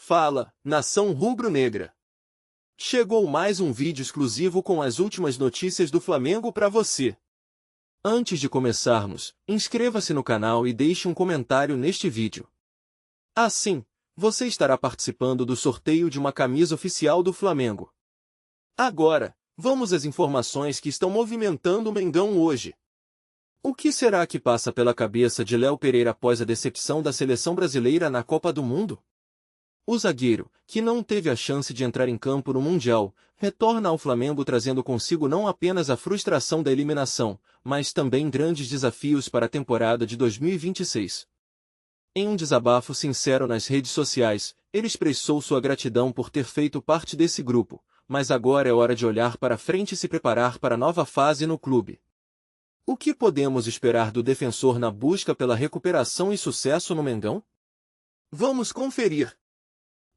Fala, nação rubro-negra! Chegou mais um vídeo exclusivo com as últimas notícias do Flamengo para você. Antes de começarmos, inscreva-se no canal e deixe um comentário neste vídeo. Assim, você estará participando do sorteio de uma camisa oficial do Flamengo. Agora, vamos às informações que estão movimentando o Mengão hoje. O que será que passa pela cabeça de Léo Pereira após a decepção da seleção brasileira na Copa do Mundo? O zagueiro, que não teve a chance de entrar em campo no Mundial, retorna ao Flamengo trazendo consigo não apenas a frustração da eliminação, mas também grandes desafios para a temporada de 2026. Em um desabafo sincero nas redes sociais, ele expressou sua gratidão por ter feito parte desse grupo, mas agora é hora de olhar para frente e se preparar para a nova fase no clube. O que podemos esperar do defensor na busca pela recuperação e sucesso no Mengão? Vamos conferir!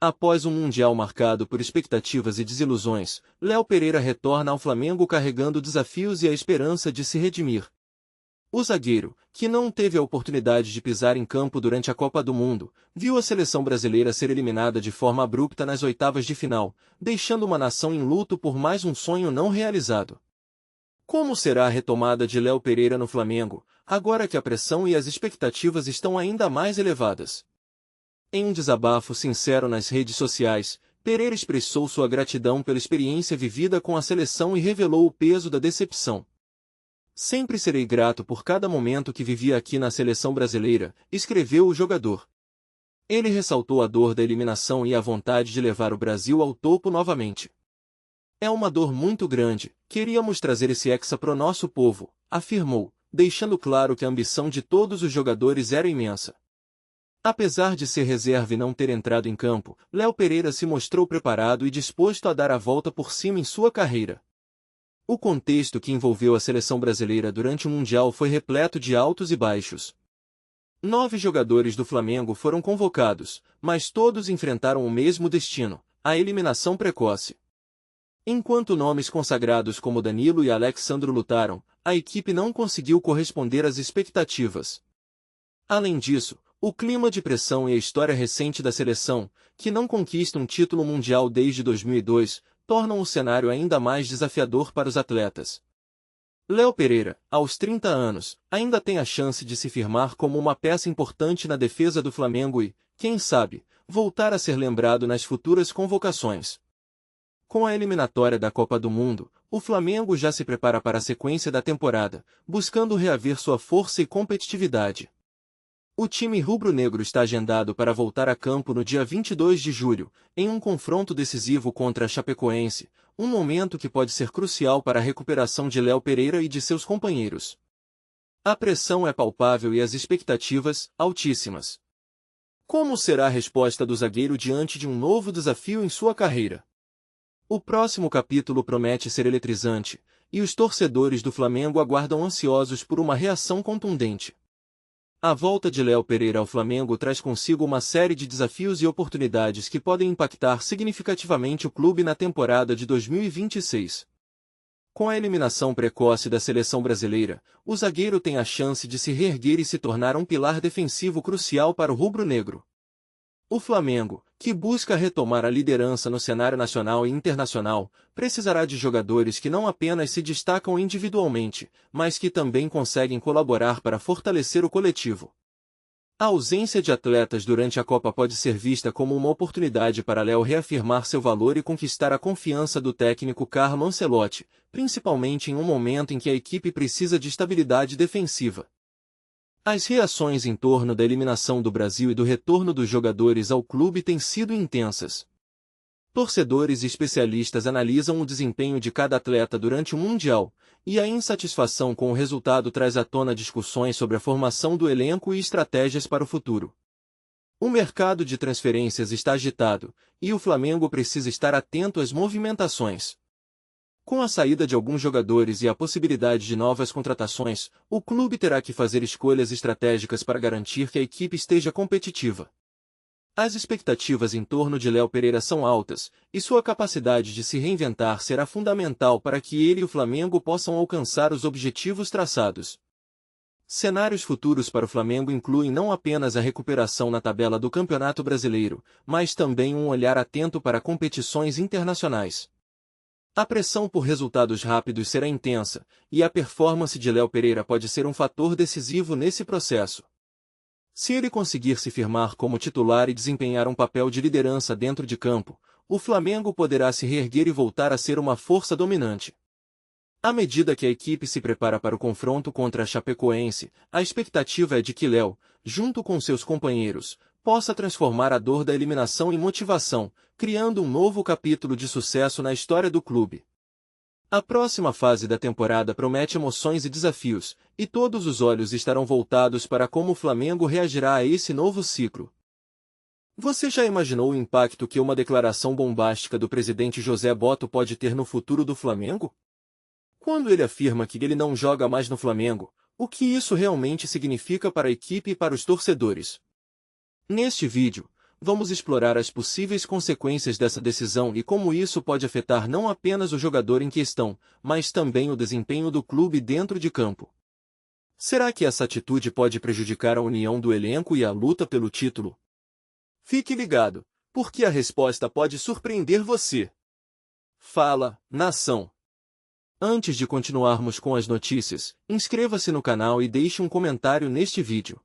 Após um Mundial marcado por expectativas e desilusões, Léo Pereira retorna ao Flamengo carregando desafios e a esperança de se redimir. O zagueiro, que não teve a oportunidade de pisar em campo durante a Copa do Mundo, viu a seleção brasileira ser eliminada de forma abrupta nas oitavas de final, deixando uma nação em luto por mais um sonho não realizado. Como será a retomada de Léo Pereira no Flamengo, agora que a pressão e as expectativas estão ainda mais elevadas? Em um desabafo sincero nas redes sociais, Pereira expressou sua gratidão pela experiência vivida com a seleção e revelou o peso da decepção. Sempre serei grato por cada momento que vivi aqui na seleção brasileira, escreveu o jogador. Ele ressaltou a dor da eliminação e a vontade de levar o Brasil ao topo novamente. É uma dor muito grande, queríamos trazer esse hexa pro nosso povo, afirmou, deixando claro que a ambição de todos os jogadores era imensa. Apesar de ser reserva e não ter entrado em campo, Léo Pereira se mostrou preparado e disposto a dar a volta por cima em sua carreira. O contexto que envolveu a seleção brasileira durante o Mundial foi repleto de altos e baixos. 9 jogadores do Flamengo foram convocados, mas todos enfrentaram o mesmo destino, a eliminação precoce. Enquanto nomes consagrados como Danilo e Alex Sandro lutaram, a equipe não conseguiu corresponder às expectativas. Além disso, o clima de pressão e a história recente da seleção, que não conquista um título mundial desde 2002, tornam o cenário ainda mais desafiador para os atletas. Léo Pereira, aos 30 anos, ainda tem a chance de se firmar como uma peça importante na defesa do Flamengo e, quem sabe, voltar a ser lembrado nas futuras convocações. Com a eliminatória da Copa do Mundo, o Flamengo já se prepara para a sequência da temporada, buscando reaver sua força e competitividade. O time rubro-negro está agendado para voltar a campo no dia 22 de julho, em um confronto decisivo contra a Chapecoense, um momento que pode ser crucial para a recuperação de Léo Pereira e de seus companheiros. A pressão é palpável e as expectativas, altíssimas. Como será a resposta do zagueiro diante de um novo desafio em sua carreira? O próximo capítulo promete ser eletrizante, e os torcedores do Flamengo aguardam ansiosos por uma reação contundente. A volta de Léo Pereira ao Flamengo traz consigo uma série de desafios e oportunidades que podem impactar significativamente o clube na temporada de 2026. Com a eliminação precoce da seleção brasileira, o zagueiro tem a chance de se reerguer e se tornar um pilar defensivo crucial para o rubro-negro. O Flamengo, que busca retomar a liderança no cenário nacional e internacional, precisará de jogadores que não apenas se destacam individualmente, mas que também conseguem colaborar para fortalecer o coletivo. A ausência de atletas durante a Copa pode ser vista como uma oportunidade para Léo reafirmar seu valor e conquistar a confiança do técnico Carlo Ancelotti, principalmente em um momento em que a equipe precisa de estabilidade defensiva. As reações em torno da eliminação do Brasil e do retorno dos jogadores ao clube têm sido intensas. Torcedores e especialistas analisam o desempenho de cada atleta durante o Mundial, e a insatisfação com o resultado traz à tona discussões sobre a formação do elenco e estratégias para o futuro. O mercado de transferências está agitado, e o Flamengo precisa estar atento às movimentações. Com a saída de alguns jogadores e a possibilidade de novas contratações, o clube terá que fazer escolhas estratégicas para garantir que a equipe esteja competitiva. As expectativas em torno de Léo Pereira são altas, e sua capacidade de se reinventar será fundamental para que ele e o Flamengo possam alcançar os objetivos traçados. Cenários futuros para o Flamengo incluem não apenas a recuperação na tabela do Campeonato Brasileiro, mas também um olhar atento para competições internacionais. A pressão por resultados rápidos será intensa, e a performance de Léo Pereira pode ser um fator decisivo nesse processo. Se ele conseguir se firmar como titular e desempenhar um papel de liderança dentro de campo, o Flamengo poderá se reerguer e voltar a ser uma força dominante. À medida que a equipe se prepara para o confronto contra a Chapecoense, a expectativa é de que Léo, junto com seus companheiros, possa transformar a dor da eliminação em motivação, criando um novo capítulo de sucesso na história do clube. A próxima fase da temporada promete emoções e desafios, e todos os olhos estarão voltados para como o Flamengo reagirá a esse novo ciclo. Você já imaginou o impacto que uma declaração bombástica do presidente José Botto pode ter no futuro do Flamengo? Quando ele afirma que ele não joga mais no Flamengo, o que isso realmente significa para a equipe e para os torcedores? Neste vídeo, vamos explorar as possíveis consequências dessa decisão e como isso pode afetar não apenas o jogador em questão, mas também o desempenho do clube dentro de campo. Será que essa atitude pode prejudicar a união do elenco e a luta pelo título? Fique ligado, porque a resposta pode surpreender você. Fala, nação! Antes de continuarmos com as notícias, inscreva-se no canal e deixe um comentário neste vídeo.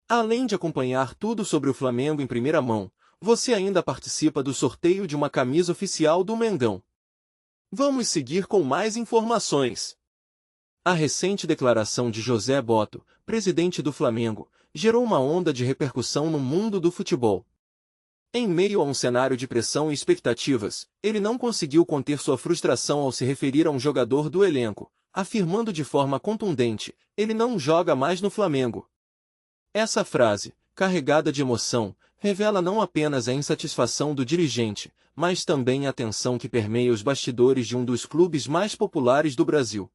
Além de acompanhar tudo sobre o Flamengo em primeira mão, você ainda participa do sorteio de uma camisa oficial do Mengão. Vamos seguir com mais informações. A recente declaração de José Botto, presidente do Flamengo, gerou uma onda de repercussão no mundo do futebol. Em meio a um cenário de pressão e expectativas, ele não conseguiu conter sua frustração ao se referir a um jogador do elenco, afirmando de forma contundente: ele não joga mais no Flamengo. Essa frase, carregada de emoção, revela não apenas a insatisfação do dirigente, mas também a tensão que permeia os bastidores de um dos clubes mais populares do Brasil.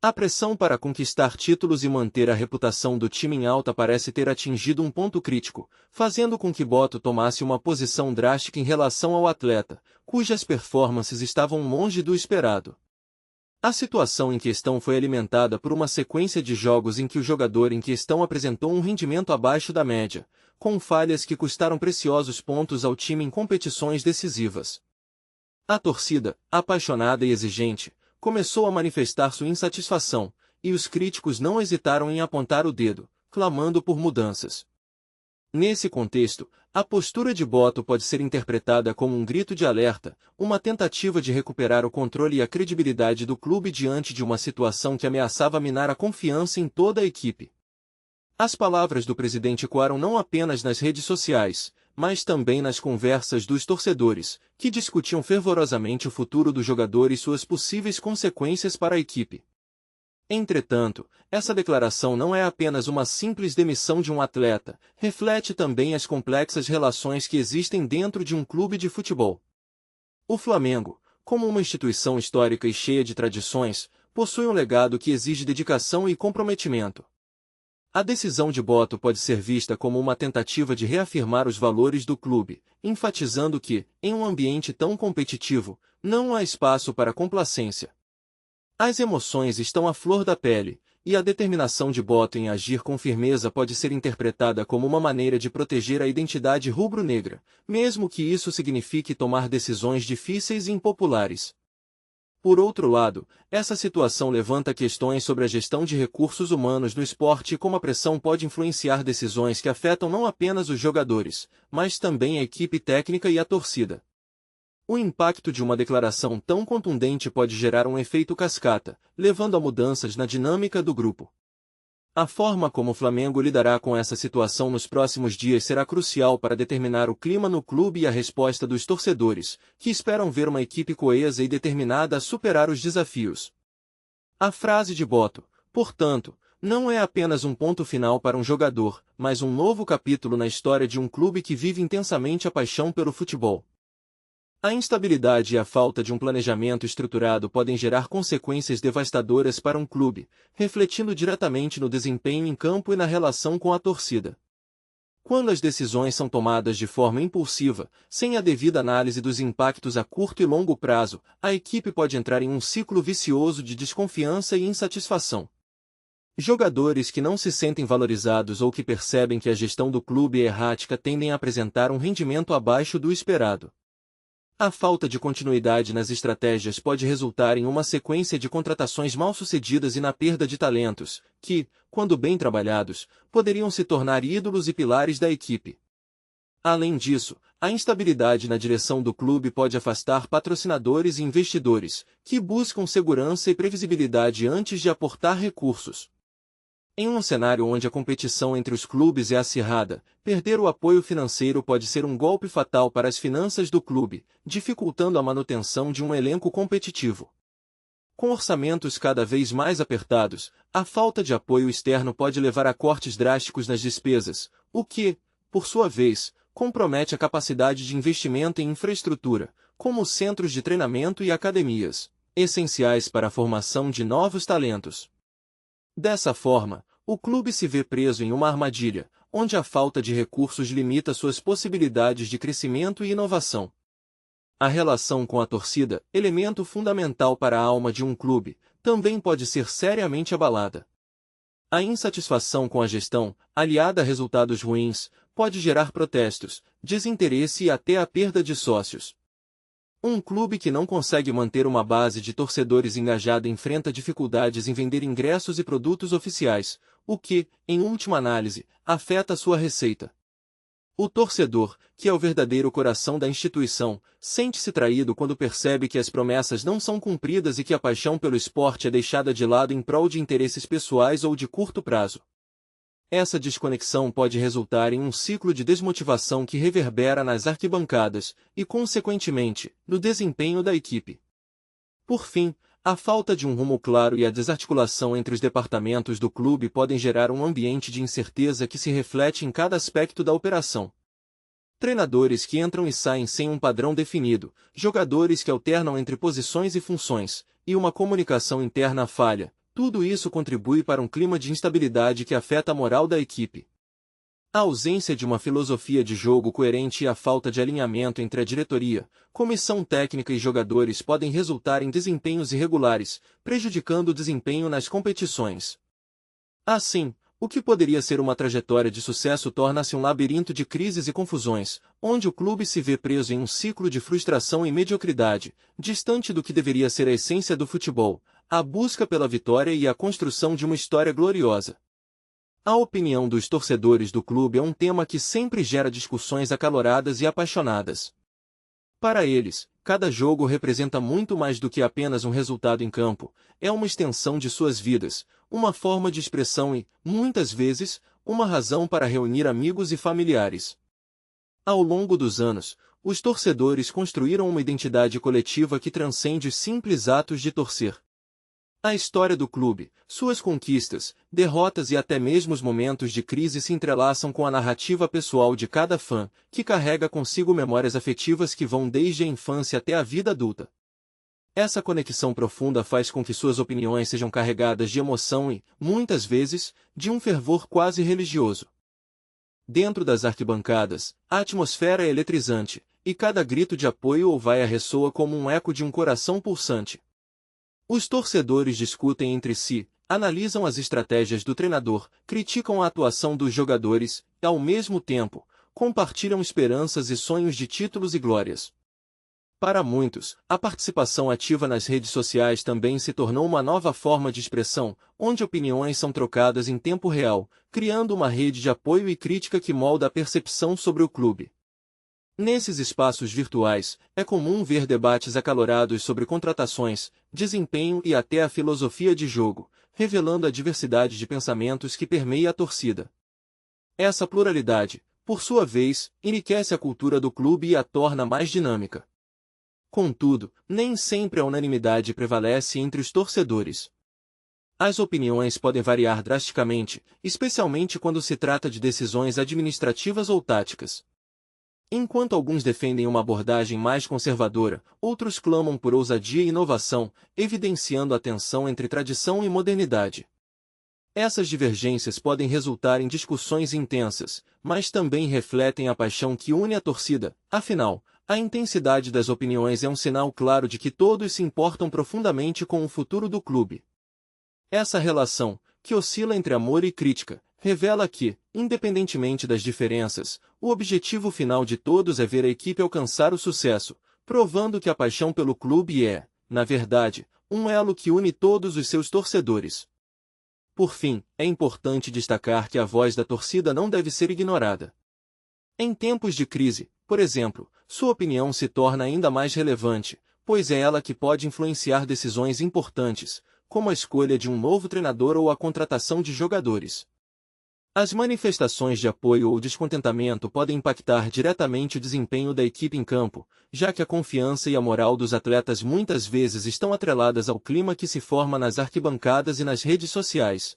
A pressão para conquistar títulos e manter a reputação do time em alta parece ter atingido um ponto crítico, fazendo com que Botto tomasse uma posição drástica em relação ao atleta, cujas performances estavam longe do esperado. A situação em questão foi alimentada por uma sequência de jogos em que o jogador em questão apresentou um rendimento abaixo da média, com falhas que custaram preciosos pontos ao time em competições decisivas. A torcida, apaixonada e exigente, começou a manifestar sua insatisfação, e os críticos não hesitaram em apontar o dedo, clamando por mudanças. Nesse contexto, a postura de Botto pode ser interpretada como um grito de alerta, uma tentativa de recuperar o controle e a credibilidade do clube diante de uma situação que ameaçava minar a confiança em toda a equipe. As palavras do presidente ecoaram não apenas nas redes sociais, mas também nas conversas dos torcedores, que discutiam fervorosamente o futuro do jogador e suas possíveis consequências para a equipe. Entretanto, essa declaração não é apenas uma simples demissão de um atleta, reflete também as complexas relações que existem dentro de um clube de futebol. O Flamengo, como uma instituição histórica e cheia de tradições, possui um legado que exige dedicação e comprometimento. A decisão de Botto pode ser vista como uma tentativa de reafirmar os valores do clube, enfatizando que, em um ambiente tão competitivo, não há espaço para complacência. As emoções estão à flor da pele, e a determinação de Botto em agir com firmeza pode ser interpretada como uma maneira de proteger a identidade rubro-negra, mesmo que isso signifique tomar decisões difíceis e impopulares. Por outro lado, essa situação levanta questões sobre a gestão de recursos humanos no esporte e como a pressão pode influenciar decisões que afetam não apenas os jogadores, mas também a equipe técnica e a torcida. O impacto de uma declaração tão contundente pode gerar um efeito cascata, levando a mudanças na dinâmica do grupo. A forma como o Flamengo lidará com essa situação nos próximos dias será crucial para determinar o clima no clube e a resposta dos torcedores, que esperam ver uma equipe coesa e determinada a superar os desafios. A frase de Botto, portanto, não é apenas um ponto final para um jogador, mas um novo capítulo na história de um clube que vive intensamente a paixão pelo futebol. A instabilidade e a falta de um planejamento estruturado podem gerar consequências devastadoras para um clube, refletindo diretamente no desempenho em campo e na relação com a torcida. Quando as decisões são tomadas de forma impulsiva, sem a devida análise dos impactos a curto e longo prazo, a equipe pode entrar em um ciclo vicioso de desconfiança e insatisfação. Jogadores que não se sentem valorizados ou que percebem que a gestão do clube é errática tendem a apresentar um rendimento abaixo do esperado. A falta de continuidade nas estratégias pode resultar em uma sequência de contratações mal-sucedidas e na perda de talentos, que, quando bem trabalhados, poderiam se tornar ídolos e pilares da equipe. Além disso, a instabilidade na direção do clube pode afastar patrocinadores e investidores, que buscam segurança e previsibilidade antes de aportar recursos. Em um cenário onde a competição entre os clubes é acirrada, perder o apoio financeiro pode ser um golpe fatal para as finanças do clube, dificultando a manutenção de um elenco competitivo. Com orçamentos cada vez mais apertados, a falta de apoio externo pode levar a cortes drásticos nas despesas, o que, por sua vez, compromete a capacidade de investimento em infraestrutura, como centros de treinamento e academias, essenciais para a formação de novos talentos. Dessa forma, o clube se vê preso em uma armadilha, onde a falta de recursos limita suas possibilidades de crescimento e inovação. A relação com a torcida, elemento fundamental para a alma de um clube, também pode ser seriamente abalada. A insatisfação com a gestão, aliada a resultados ruins, pode gerar protestos, desinteresse e até a perda de sócios. Um clube que não consegue manter uma base de torcedores engajada enfrenta dificuldades em vender ingressos e produtos oficiais, o que, em última análise, afeta sua receita. O torcedor, que é o verdadeiro coração da instituição, sente-se traído quando percebe que as promessas não são cumpridas e que a paixão pelo esporte é deixada de lado em prol de interesses pessoais ou de curto prazo. Essa desconexão pode resultar em um ciclo de desmotivação que reverbera nas arquibancadas e, consequentemente, no desempenho da equipe. Por fim, a falta de um rumo claro e a desarticulação entre os departamentos do clube podem gerar um ambiente de incerteza que se reflete em cada aspecto da operação. Treinadores que entram e saem sem um padrão definido, jogadores que alternam entre posições e funções, e uma comunicação interna falha. Tudo isso contribui para um clima de instabilidade que afeta a moral da equipe. A ausência de uma filosofia de jogo coerente e a falta de alinhamento entre a diretoria, comissão técnica e jogadores podem resultar em desempenhos irregulares, prejudicando o desempenho nas competições. Assim, o que poderia ser uma trajetória de sucesso torna-se um labirinto de crises e confusões, onde o clube se vê preso em um ciclo de frustração e mediocridade, distante do que deveria ser a essência do futebol, a busca pela vitória e a construção de uma história gloriosa. A opinião dos torcedores do clube é um tema que sempre gera discussões acaloradas e apaixonadas. Para eles, cada jogo representa muito mais do que apenas um resultado em campo, é uma extensão de suas vidas, uma forma de expressão e, muitas vezes, uma razão para reunir amigos e familiares. Ao longo dos anos, os torcedores construíram uma identidade coletiva que transcende os simples atos de torcer. A história do clube, suas conquistas, derrotas e até mesmo os momentos de crise se entrelaçam com a narrativa pessoal de cada fã, que carrega consigo memórias afetivas que vão desde a infância até a vida adulta. Essa conexão profunda faz com que suas opiniões sejam carregadas de emoção e, muitas vezes, de um fervor quase religioso. Dentro das arquibancadas, a atmosfera é eletrizante, e cada grito de apoio ou vaia ressoa como um eco de um coração pulsante. Os torcedores discutem entre si, analisam as estratégias do treinador, criticam a atuação dos jogadores e, ao mesmo tempo, compartilham esperanças e sonhos de títulos e glórias. Para muitos, a participação ativa nas redes sociais também se tornou uma nova forma de expressão, onde opiniões são trocadas em tempo real, criando uma rede de apoio e crítica que molda a percepção sobre o clube. Nesses espaços virtuais, é comum ver debates acalorados sobre contratações, desempenho e até a filosofia de jogo, revelando a diversidade de pensamentos que permeia a torcida. Essa pluralidade, por sua vez, enriquece a cultura do clube e a torna mais dinâmica. Contudo, nem sempre a unanimidade prevalece entre os torcedores. As opiniões podem variar drasticamente, especialmente quando se trata de decisões administrativas ou táticas. Enquanto alguns defendem uma abordagem mais conservadora, outros clamam por ousadia e inovação, evidenciando a tensão entre tradição e modernidade. Essas divergências podem resultar em discussões intensas, mas também refletem a paixão que une a torcida. Afinal, a intensidade das opiniões é um sinal claro de que todos se importam profundamente com o futuro do clube. Essa relação, que oscila entre amor e crítica, revela que, independentemente das diferenças, o objetivo final de todos é ver a equipe alcançar o sucesso, provando que a paixão pelo clube é, na verdade, um elo que une todos os seus torcedores. Por fim, é importante destacar que a voz da torcida não deve ser ignorada. Em tempos de crise, por exemplo, sua opinião se torna ainda mais relevante, pois é ela que pode influenciar decisões importantes, como a escolha de um novo treinador ou a contratação de jogadores. As manifestações de apoio ou descontentamento podem impactar diretamente o desempenho da equipe em campo, já que a confiança e a moral dos atletas muitas vezes estão atreladas ao clima que se forma nas arquibancadas e nas redes sociais.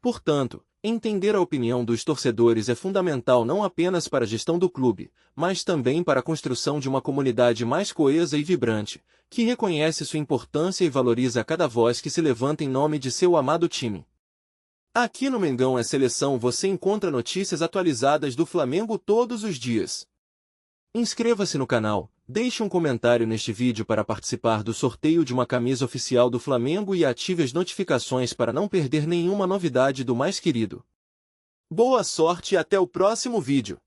Portanto, entender a opinião dos torcedores é fundamental não apenas para a gestão do clube, mas também para a construção de uma comunidade mais coesa e vibrante, que reconhece sua importância e valoriza cada voz que se levanta em nome de seu amado time. Aqui no Mengão é Seleção você encontra notícias atualizadas do Flamengo todos os dias. Inscreva-se no canal, deixe um comentário neste vídeo para participar do sorteio de uma camisa oficial do Flamengo e ative as notificações para não perder nenhuma novidade do mais querido. Boa sorte e até o próximo vídeo!